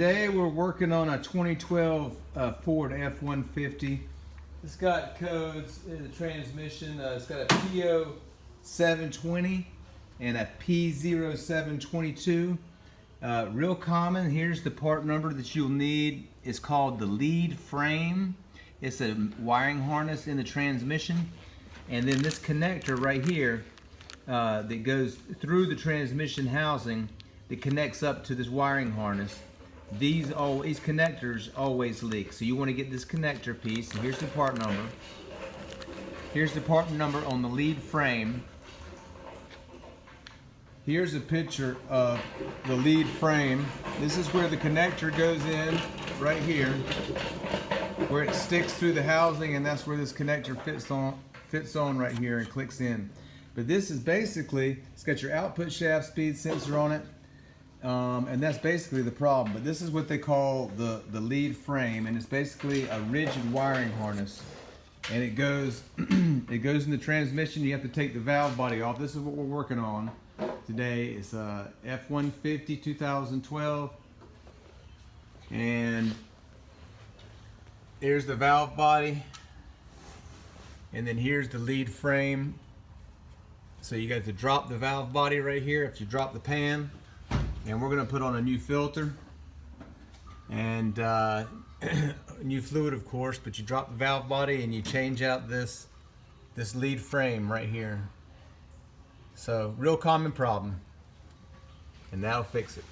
Today we're working on a 2012 Ford F-150. It's got codes in the transmission. It's got a P0720 and a P0722. Real common. Here's the part number that you'll need. It's called the lead frame. It's a wiring harness in the transmission. And then this connector right here that goes through the transmission housing that connects up to this wiring harness. These connectors always leak, so you want to get this connector piece. And here's the part number. Here's the part number on the lead frame. Here's a picture of the lead frame. This is where the connector goes in, right here, where it sticks through the housing, and that's where this connector fits on right here and clicks in. But this is basically, it's got your output shaft speed sensor on it. And that's basically the problem. But this is what they call the lead frame, and it's basically a rigid wiring harness. And it goes it goes in the transmission. You have to take the valve body off. This is what we're working on today. It's a F-150 2012. And here's the valve body. And then here's the lead frame. So you got to drop the valve body right here if you drop the pan. And we're going to put on a new filter and new fluid, of course, but you drop the valve body and you change out this lead frame right here. So real common problem, and that'll fix it.